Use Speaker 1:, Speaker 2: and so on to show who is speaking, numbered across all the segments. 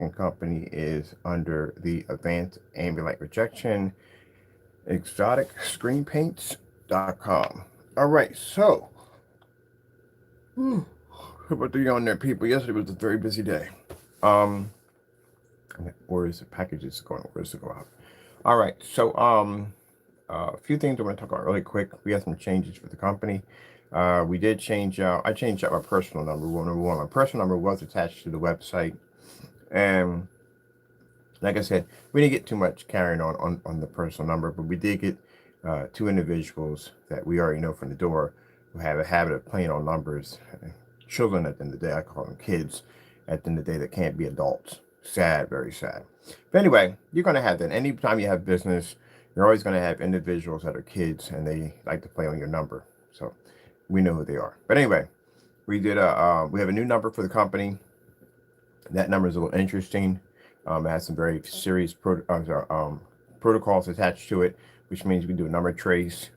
Speaker 1: and company is under the Advanced Ambulite Rejection Exotic Screen Paints.com. All right, so about the on there, people. Yesterday was a very busy day. Um, where's the packages going? Where's it go out? All right, so a few things I want to talk about really quick. We had some changes for the company. We did change out. I changed out my personal number. Number one, my personal number was attached to the website, and like I said, we didn't get too much carrying on the personal number, but we did get two individuals that we already know from the door who have a habit of playing on numbers. Children at the end of the day, I call them kids at the end of the day that can't be adults. Sad, very sad. But anyway, you're going to have that. Anytime you have business, you're always going to have individuals that are kids and they like to play on your number. So we know who they are. But anyway, we have a new number for the company. That number is a little interesting. It has some very serious protocols attached to it, which means we can do a number trace.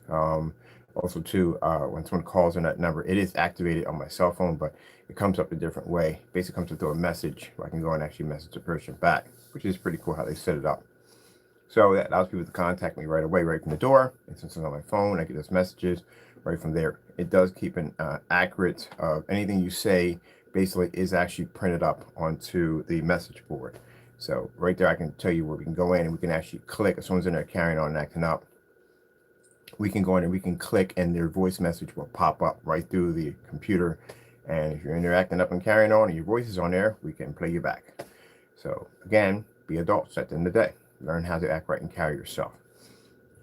Speaker 1: Also, too, when someone calls in that number, it is activated on my cell phone, but it comes up a different way. Basically, comes up through a message where I can go and actually message the person back, which is pretty cool how they set it up. So that allows people to contact me right away, right from the door. And since it's on my phone, I get those messages right from there. It does keep an accurate of anything you say. Basically, is actually printed up onto the message board. So right there, I can tell you where we can go in and we can actually click. If someone's in there carrying on and acting up, we can go in and we can click and their voice message will pop up right through the computer. And if you're in there acting up and carrying on and your voice is on there, we can play you back. So again, be adults at the end of the day. Learn how to act right and carry yourself.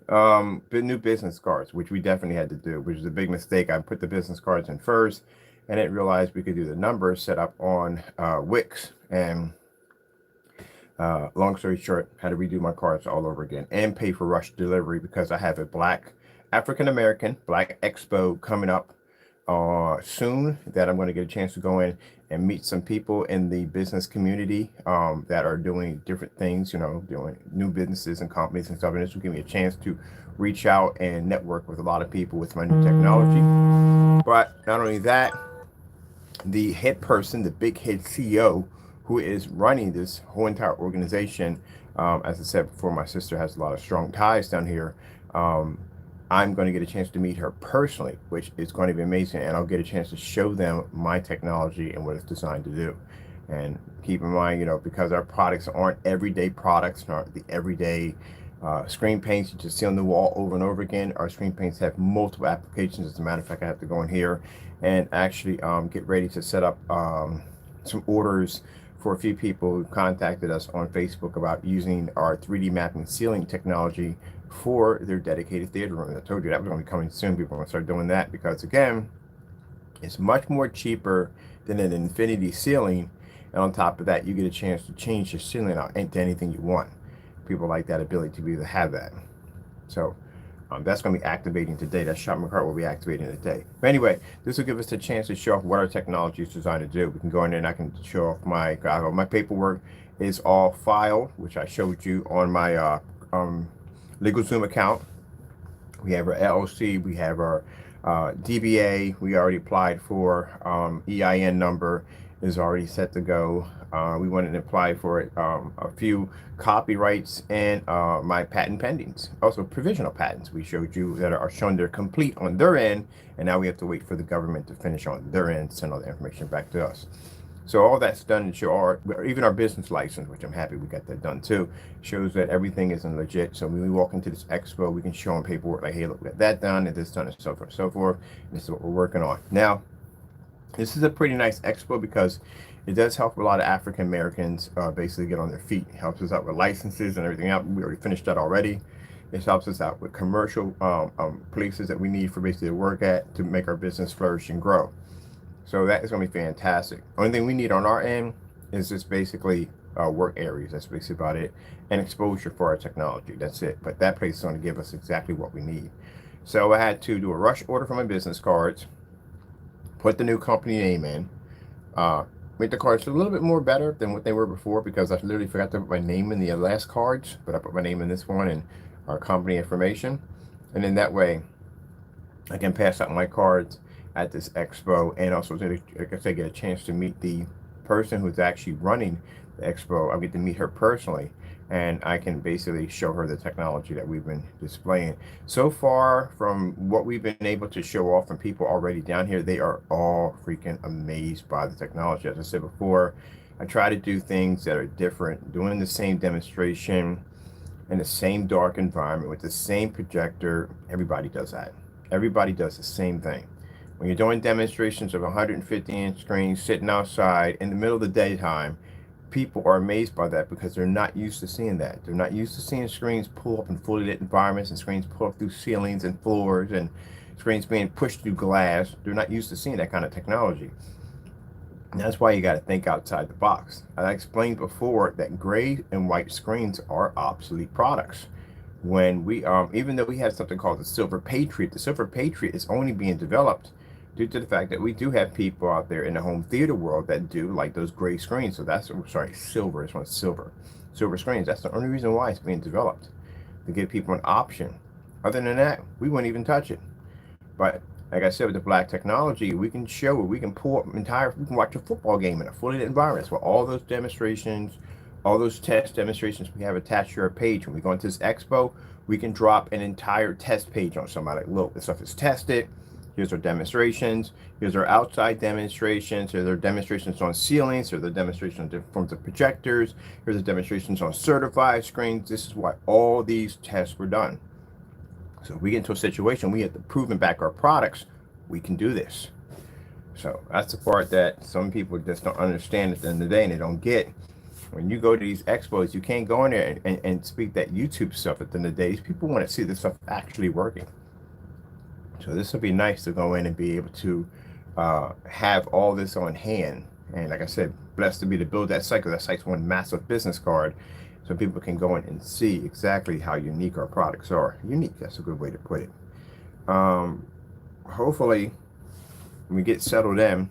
Speaker 1: New business cards, which we definitely had to do, which is a big mistake. I put the business cards in first and didn't realize we could do the numbers set up on Wix. And long story short, had to redo my cards all over again and pay for rush delivery because I have a Black African American Black Expo coming up soon that I'm going to get a chance to go in and meet some people in the business community that are doing different things, doing new businesses and companies and stuff. And this will give me a chance to reach out and network with a lot of people with my new technology. But not only that, the head person, the big head CEO who is running this whole entire organization, as I said before, my sister has a lot of strong ties down here. I'm going to get a chance to meet her personally, which is going to be amazing. And I'll get a chance to show them my technology and what it's designed to do. And keep in mind, because our products aren't everyday products, not the everyday screen paints you just see on the wall over and over again. Our screen paints have multiple applications. As a matter of fact, I have to go in here and actually get ready to set up some orders for a few people who contacted us on Facebook about using our 3D mapping ceiling technology for their dedicated theater room. I told you that was going to be coming soon. People are going to start doing that because, again, it's much more cheaper than an infinity ceiling. And on top of that, you get a chance to change your ceiling out into anything you want. People like that ability to be able to have that. So that's going to be activating today. That shopping cart will be activating today. But anyway, this will give us a chance to show off what our technology is designed to do. We can go in there and I can show off my paperwork is all filed, which I showed you on my LegalZoom account. We have our LLC, we have our DBA, we already applied for, EIN number is already set to go. We wanted to apply for it, a few copyrights and my patent pendings. Also provisional patents we showed you that are shown they're complete on their end, and now we have to wait for the government to finish on their end, send all the information back to us. So all that's done to show even our business license, which I'm happy we got that done too, shows that everything isn't legit. So when we walk into this expo, we can show them paperwork like, hey, look, we got that done, and this done, and so forth, and so forth. And this is what we're working on. Now, this is a pretty nice expo because it does help a lot of African Americans basically get on their feet. It helps us out with licenses and everything else. We already finished that already. It helps us out with commercial places that we need for basically to work at to make our business flourish and grow. So that is going to be fantastic. Only thing we need on our end is just basically work areas. That's basically about it. And exposure for our technology. That's it. But that place is going to give us exactly what we need. So I had to do a rush order for my business cards, put the new company name in, make the cards a little bit more better than what they were before because I literally forgot to put my name in the last cards, but I put my name in this one and our company information. And then that way I can pass out my cards at this expo and also, like I said, get a chance to meet the person who's actually running the expo. I get to meet her personally, and I can basically show her the technology that we've been displaying. So far, from what we've been able to show off from people already down here, they are all freaking amazed by the technology. As I said before, I try to do things that are different, doing the same demonstration in the same dark environment with the same projector. Everybody does that. Everybody does the same thing. When you're doing demonstrations of 150-inch screens sitting outside in the middle of the daytime, people are amazed by that because they're not used to seeing that. They're not used to seeing screens pull up in fully lit environments and screens pull up through ceilings and floors and screens being pushed through glass. They're not used to seeing that kind of technology. And that's why you got to think outside the box. I explained before that gray and white screens are obsolete products. When we, even though we have something called the Silver Patriot is only being developed due to the fact that we do have people out there in the home theater world that do like those gray screens. So that's, sorry, silver. It's one silver screens. That's the only reason why it's being developed, to give people an option. Other than that, we wouldn't even touch it. But like I said, with the black technology, we can show it. We can pull up we can watch a football game in a fully lit environment. That's what all those demonstrations, all those test demonstrations we have attached to our page. When we go into this expo, we can drop an entire test page on somebody. Like, look, this stuff is tested. Here's our demonstrations. Here's our outside demonstrations. Here's our demonstrations on ceilings. Here's the demonstrations from the projectors. Here's the demonstrations on certified screens. This is why all these tests were done. So if we get into a situation, we have to prove and back our products, we can do this. So that's the part that some people just don't understand at the end of the day, and they don't get. When you go to these expos, you can't go in there and speak that YouTube stuff at the end of the day. These people want to see this stuff actually working. So this will be nice to go in and be able to have all this on hand. And like I said, blessed to be to build that site, because that site's one massive business card. So people can go in and see exactly how unique our products are. Unique, that's a good way to put it. Hopefully, when we get settled in,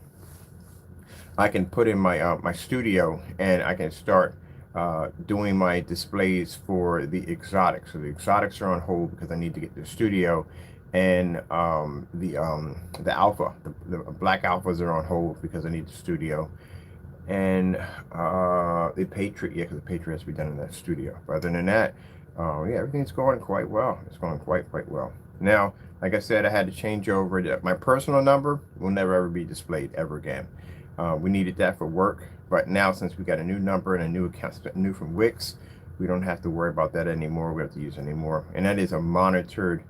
Speaker 1: I can put in my my studio and I can start doing my displays for the exotics. So the exotics are on hold because I need to get the studio, and the alpha, the black alphas are on hold because I need the studio. And the Patriot, yeah, because the Patriot has to be done in that studio. But other than that, yeah, everything's going quite well. It's going quite well. Now, like I said, I had to change over. My personal number will never ever be displayed ever again. We needed that for work, but now since we got a new number and a new account, new from Wix, we don't have to worry about that anymore. We don't have to use it anymore, and that is a monitored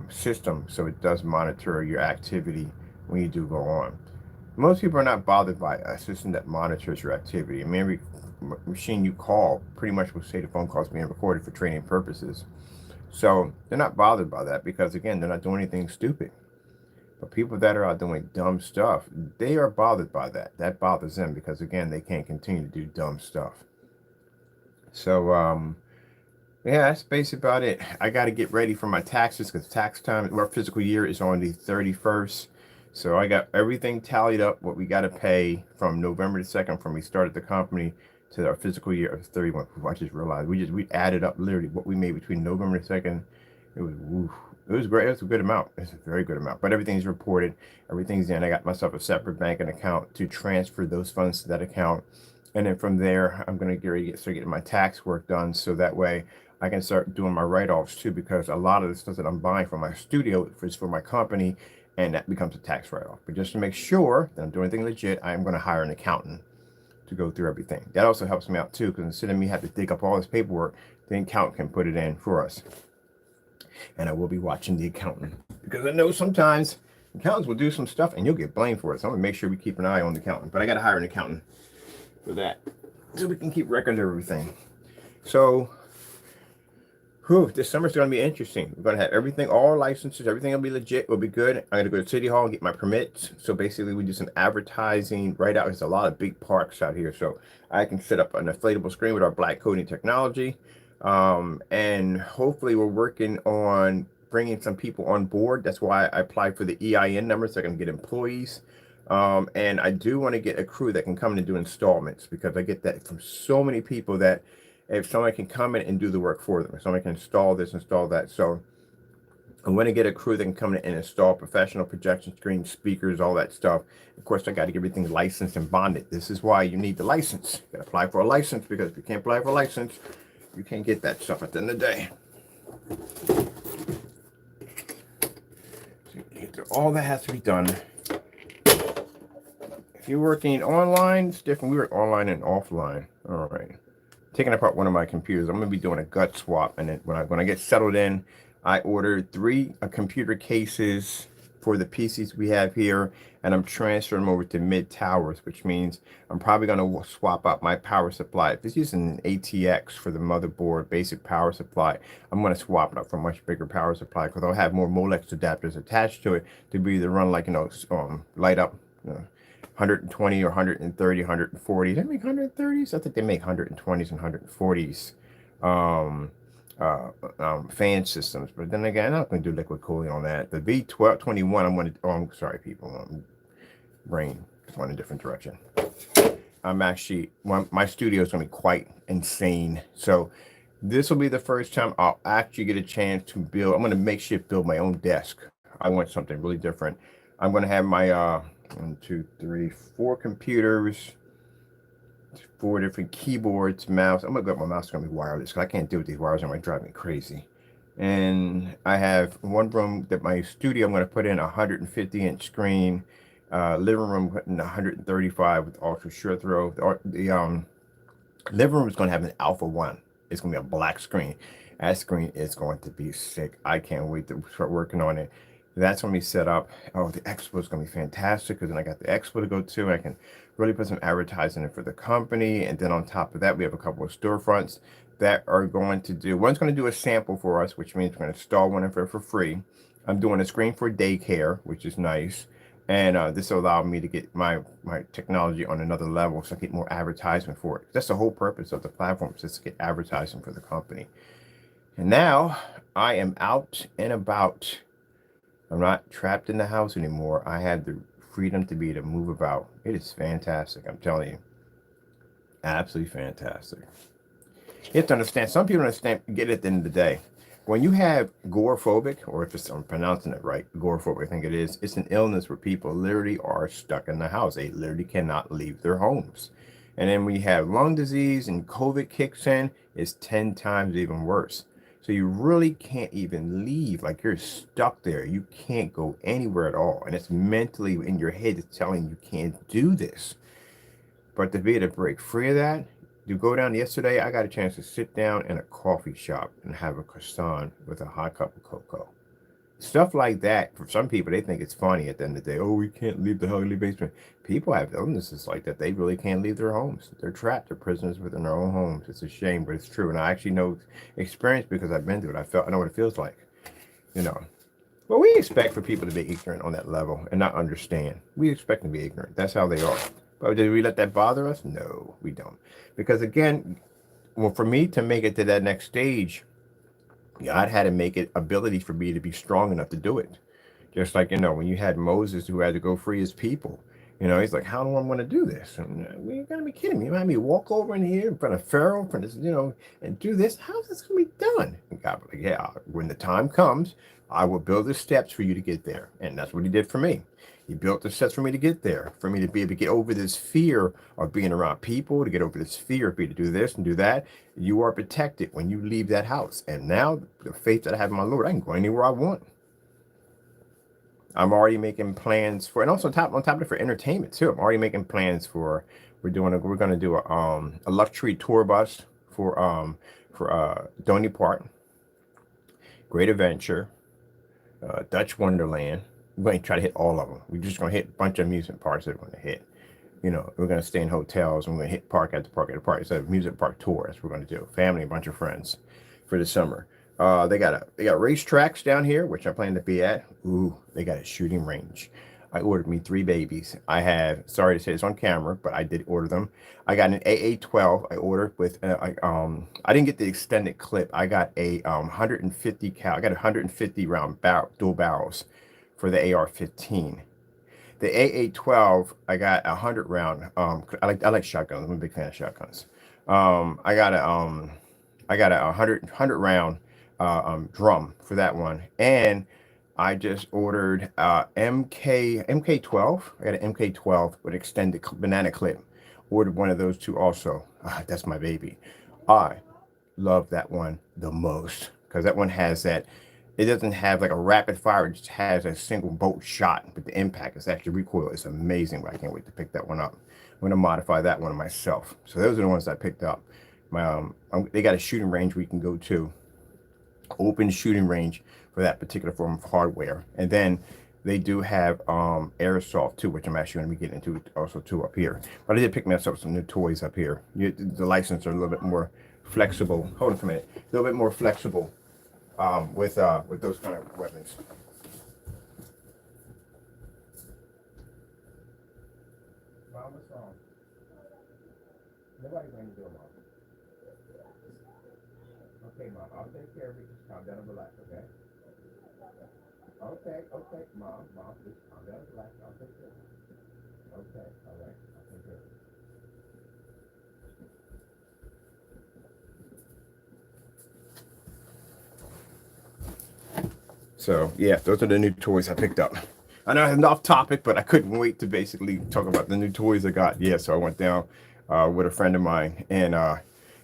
Speaker 1: system, so it does monitor your activity when you do go on. Most people are not bothered by a system that monitors your activity. I mean, every machine you call pretty much will say the phone call is being recorded for training purposes. So they're not bothered by that because, again, they're not doing anything stupid. But people that are out doing dumb stuff, they are bothered by that. That bothers them because, again, they can't continue to do dumb stuff. So, yeah, that's basically about it. I got to get ready for my taxes because tax time, our fiscal year is on the 31st. So I got everything tallied up, what we got to pay from November the 2nd, from we started the company to our fiscal year of 31. I just realized we added up literally what we made between November the 2nd. It was great. It was a good amount. It's a very good amount. But everything's reported. Everything's in. I got myself a separate banking account to transfer those funds to that account. And then from there, I'm going to start getting my tax work done, so that way I can start doing my write-offs too, because a lot of the stuff that I'm buying for my studio is for my company, and that becomes a tax write-off. But just to make sure that I'm doing anything legit, I'm going to hire an accountant to go through everything. That also helps me out too, because instead of me having to dig up all this paperwork, the accountant can put it in for us. And I will be watching the accountant, because I know sometimes accountants will do some stuff and you'll get blamed for it. So I'm going to make sure we keep an eye on the accountant. But I got to hire an accountant for that, so we can keep record of everything. So this summer's going to be interesting. We're going to have everything, all licenses, everything will be legit, will be good. I'm going to go to City Hall and get my permits. So basically we do some advertising right out. There's a lot of big parks out here. So I can set up an inflatable screen with our black coding technology. And hopefully we're working on bringing some people on board. That's why I applied for the EIN number, so I can get employees. And I do want to get a crew that can come in and do installments, because I get that from so many people that if somebody can come in and do the work for them, if somebody can install this, install that. So I want to get a crew that can come in and install professional projection screens, speakers, all that stuff. Of course, I got to get everything licensed and bonded. This is why you need the license. You got to apply for a license, because if you can't apply for a license, you can't get that stuff at the end of the day. So all that has to be done. If you're working online, it's different. We work online and offline. All right. Taking apart one of my computers. I'm going to be doing a gut swap. And then when I get settled in, I ordered 3 computer cases for the PCs we have here. And I'm transferring them over to mid towers, which means I'm probably going to swap out my power supply. If it's using an ATX for the motherboard, basic power supply, I'm going to swap it out for a much bigger power supply, because I'll have more Molex adapters attached to it to be able to run, like, light up. 120 or 130, 140. They make 130s? I think they make 120s and 140s fan systems. But then again, I'm not going to do liquid cooling on that. The V1221, I'm going to, I'm sorry, people. Brain is going in a different direction. I'm actually, my studio is going to be quite insane. So this will be the first time I'll actually get a chance to build. I'm going to make sure build my own desk. I want something really different. I'm going to have my 1, 2, 3, 4 computers, 4 different keyboards, mouse. I'm gonna go. My mouse is gonna be wireless, because I can't do with these wires. It might drive me crazy. And I have one room that my studio, I'm gonna put in a 150-inch screen. Living room putting 135 with ultra short throw. The living room is gonna have an Alpha 1. It's gonna be a black screen. That screen is going to be sick. I can't wait to start working on it. That's going to be set up. Oh, the expo is going to be fantastic, because then I got the expo to go to. I can really put some advertising in for the company. And then on top of that, we have a couple of storefronts that are going to do, one's going to do a sample for us, which means we're going to install one for free. I'm doing a screen for daycare, which is nice. And this will allow me to get my technology on another level, so I get more advertisement for it. That's the whole purpose of the platform, is just to get advertising for the company. And now I am out and about. I'm not trapped in the house anymore. I have the freedom to be able to move about. It is fantastic. I'm telling you. Absolutely fantastic. You have to understand, some people understand, get it at the end of the day. When you have agoraphobic, or if I'm pronouncing it right, agoraphobic, I think it is, it's an illness where people literally are stuck in the house. They literally cannot leave their homes. And then when you have lung disease and COVID kicks in, it's 10 times even worse. So you really can't even leave. Like, you're stuck there. You can't go anywhere at all. And it's mentally in your head, it's telling you can't do this. But to be able to break free of that, to go down yesterday, I got a chance to sit down in a coffee shop and have a croissant with a hot cup of cocoa. Stuff like that, for some people, they think it's funny at the end of the day. Oh, we can't leave the holy basement. People have illnesses like that. They really can't leave their homes. They're trapped. They're prisoners within their own homes. It's a shame, but it's true. And I actually know experience, because I've been through it. I know what it feels like. You know. Well, we expect for people to be ignorant on that level and not understand. We expect them to be ignorant. That's how they are. But did we let that bother us? No, we don't. Because again, well, for me to make it to that next stage, God had to make it ability for me to be strong enough to do it. Just like, when you had Moses who had to go free his people. He's like, how do I want to do this? And we got to be kidding me. You want me to walk over in here in front of Pharaoh, in front of this, and do this? How's this going to be done? And God was like, yeah, when the time comes, I will build the steps for you to get there. And that's what he did for me. He built the steps for me to get there, for me to be able to get over this fear of being around people, to get over this fear of being to do this and do that. You are protected when you leave that house. And now the faith that I have in my Lord, I can go anywhere I want. I'm already making plans for, and also on top of it, for entertainment too. I'm already making plans for, we're going to do a luxury tour bus for Donny Park, Great Adventure, Dutch Wonderland. We're going to try to hit all of them. We're just going to hit a bunch of amusement parks that we're going to hit. We're going to stay in hotels, and we're going to hit park after park after park. It's a music park tour. That's what we're going to do. Family, a bunch of friends for the summer. They got racetracks down here, which I plan to be at. Ooh, they got a shooting range. I ordered me 3 babies. I have, sorry to say this on camera, but I did order them. I got an AA-12 I ordered with, I didn't get the extended clip. I got a 150 cal, I got 150 round dual barrels for the AR-15. The AA-12, I got 100 round. I like shotguns. I'm a big fan of shotguns. I got a 100 round drum for that one. And I just ordered MK12. I got an MK12 with extended banana clip. Ordered one of those two also. That's my baby. I love that one the most because that one has that. It doesn't have like a rapid fire. It just has a single bolt shot, but the impact is actually recoil. It's amazing. But I can't wait to pick that one up. I'm gonna modify that one myself. So those are the ones I picked up. My they got a shooting range we can go to, open shooting range for that particular form of hardware, and then they do have airsoft too, which I'm actually going to be getting into also too up here. But I did pick myself some new toys up here. The license are a little bit more flexible. Hold on for a minute. A little bit more flexible with those kind of weapons. Mom, what's wrong? Nobody's going to do it, Mom. Okay, Mom, I'll take care of it. Just calm down and relax, okay? Okay, Mom, just calm down and relax. I'll take care of it. Okay, all right, I'll take care of it. So, yeah, those are the new toys I picked up. I know I'm off topic, but I couldn't wait to basically talk about the new toys I got. Yeah, so I went down with a friend of mine, and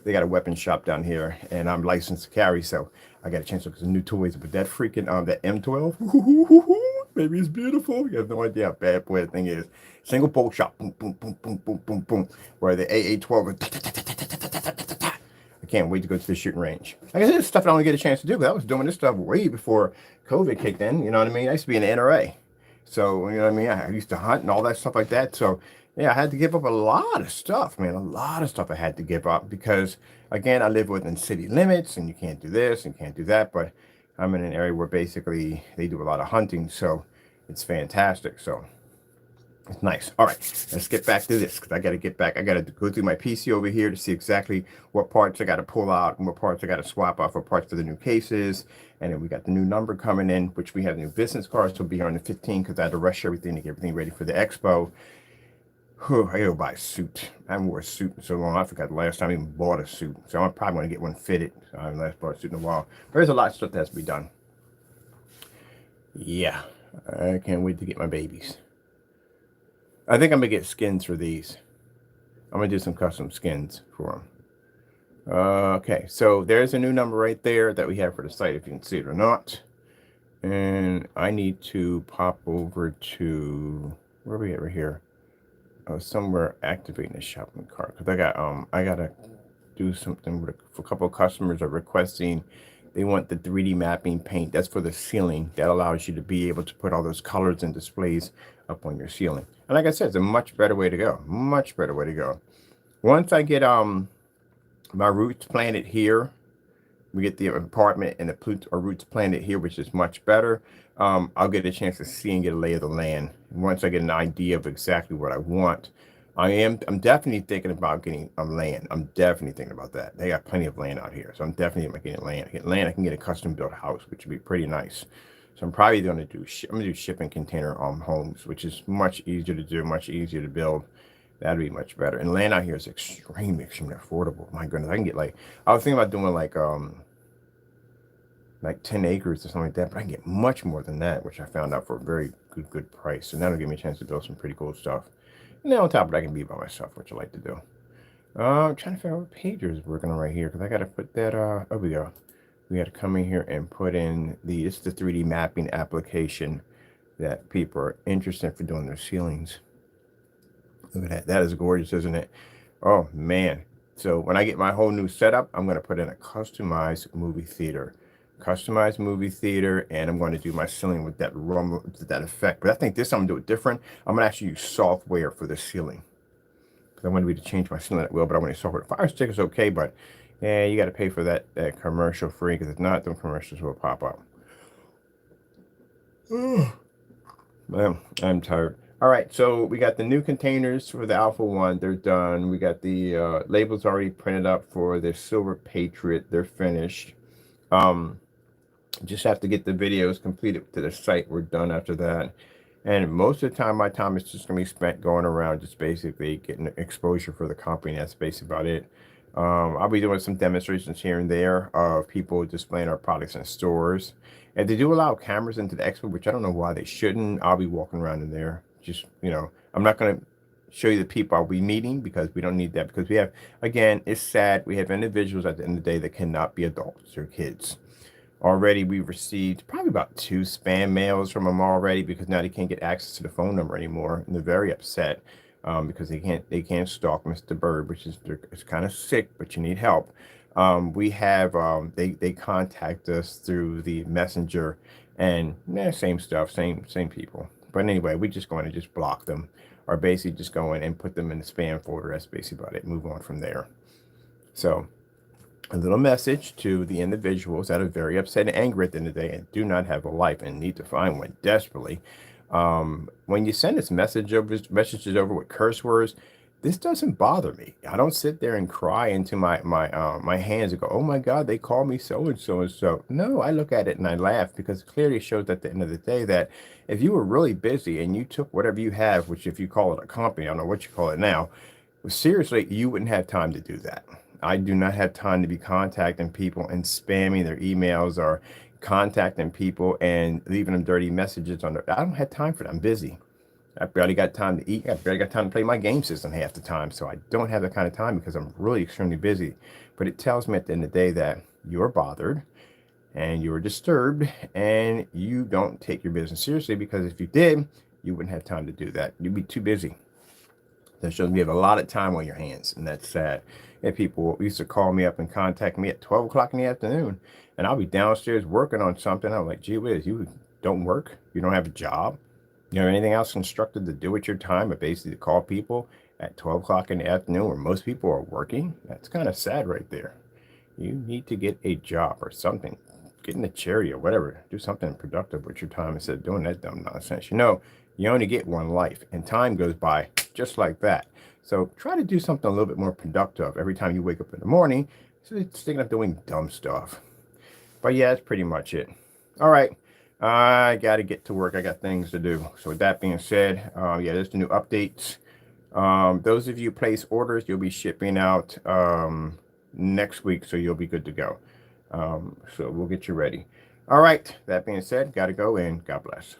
Speaker 1: they got a weapon shop down here, and I'm licensed to carry, so I got a chance to look at some new toys. But that freaking that M12, baby, it's beautiful. You have no idea how bad boy that thing is. Single bolt shot, boom, boom, boom, boom, boom, boom, boom. Where the AA12 I can't wait to go to the shooting range. Like I said, this stuff I only get a chance to do, but I was doing this stuff way before COVID kicked in. You know what I mean? I used to be in the NRA. So, you know what I mean? I used to hunt and all that stuff like that. So, yeah, I had to give up a lot of stuff, man. A lot of stuff I had to give up because, again, I live within city limits and you can't do this and you can't do that. But I'm in an area where basically they do a lot of hunting. So, it's fantastic. So, it's nice. All right, let's get back to this because I got to get back. I got to go through my PC over here to see exactly what parts I got to pull out and what parts I got to swap out for parts for the new cases. And then we got the new number coming in, which we have new business cards. Will be here on the 15th because I had to rush everything to get everything ready for the expo. Whew, I gotta buy a suit. I haven't worn a suit in so long. I forgot the last time I even bought a suit. So I'm probably going to get one fitted. I haven't last bought a suit in a while. There's a lot of stuff that has to be done. Yeah, I can't wait to get my babies. I think I'm gonna get skins for these. I'm gonna do some custom skins for them. Okay, so there's a new number right there that we have for the site, if you can see it or not. And I need to pop over to where are we at right here? Oh, somewhere activating the shopping cart because I gotta do something with a couple of customers are requesting. They want the 3D mapping paint. That's for the ceiling. That allows you to be able to put all those colors and displays up on your ceiling. And like I said, it's a much better way to go. Much better way to go. Once I get my roots planted here, we get the apartment and the roots planted here, which is much better. I'll get a chance to see and get a lay of the land. Once I get an idea of exactly what I want, I'm definitely thinking about getting land. I'm definitely thinking about that. They got plenty of land out here, so I'm definitely getting land. Get land, I can get a custom built house, which would be pretty nice. So I'm probably going to do shipping container homes, which is much easier to do, much easier to build. That'd be much better. And land out here is extremely affordable. My goodness, I can get I was thinking about doing like 10 acres or something like that, but I can get much more than that, which I found out for a very good price. So that'll give me a chance to build some pretty cool stuff. And then on top of it, I can be by myself, which I like to do. I'm trying to figure out what page is working on right here because I got to put that. Oh, we go. We got to come in here and put in it's the 3D mapping application that people are interested for doing their ceilings. Look at that. That is gorgeous, isn't it? Oh, man. So when I get my whole new setup, I'm going to put in a customized movie theater. And I'm going to do my ceiling with that rumble, with that effect. But I think this I'm going to do it different. I'm going to actually use software for the ceiling. Because I want to be able to change my ceiling at will, but I want to software. Fire stick is okay, but yeah, you got to pay for that commercial free, because if not, the commercials will pop up. Well, I'm tired. All right, so we got the new containers for the Alpha 1. They're done. We got the labels already printed up for the Silver Patriot. They're finished. Just have to get the videos completed to the site. We're done after that. And most of the time, my time is just going to be spent going around, just basically getting exposure for the company. That's basically about it. I'll be doing some demonstrations here and there of people displaying our products in stores. And they do allow cameras into the expo, which I don't know why they shouldn't. I'll be walking around in there. Just, I'm not going to show you the people I'll be meeting because we don't need that. Because we have, again, it's sad. We have individuals at the end of the day that cannot be adults or kids. Already, we've received probably about 2 spam mails from them already because now they can't get access to the phone number anymore, and they're very upset because they can't stalk Mr. Bird, which is it's kind of sick, but you need help. We have they contact us through the messenger, and same stuff, same people. But anyway, we just go in and just block them, or basically just go in and put them in the spam folder. That's basically about it. Move on from there. So a little message to the individuals that are very upset and angry at the end of the day and do not have a life and need to find one desperately. When you send this messages over with curse words, this doesn't bother me. I don't sit there and cry into my hands and go, "Oh my God, they call me so and so and so." No, I look at it and I laugh because it clearly shows at the end of the day that if you were really busy and you took whatever you have, which if you call it a company, I don't know what you call it now, seriously, you wouldn't have time to do that. I do not have time to be contacting people and spamming their emails or contacting people and leaving them dirty messages on their. I don't have time for that. I'm busy. I barely got time to eat. I barely got time to play my game system half the time. So I don't have that kind of time because I'm really extremely busy. But it tells me at the end of the day that you're bothered and you're disturbed and you don't take your business seriously, because if you did, you wouldn't have time to do that. You'd be too busy. That shows me you have a lot of time on your hands, and that's sad. And people used to call me up and contact me at 12 o'clock in the afternoon, and I'll be downstairs working on something. I'm like, gee whiz, you don't work? You don't have a job? You know, anything else constructive to do with your time, but basically to call people at 12 o'clock in the afternoon where most people are working? That's kind of sad right there. You need to get a job or something. Get in a charity or whatever. Do something productive with your time instead of doing that dumb nonsense. You only get one life, and time goes by just like that. So try to do something a little bit more productive every time you wake up in the morning, instead of doing dumb stuff. But yeah, that's pretty much it. All right. I got to get to work. I got things to do. So with that being said, yeah, there's the new updates. Those of you place orders, you'll be shipping out next week, so you'll be good to go. So we'll get you ready. All right. That being said, got to go, and God bless.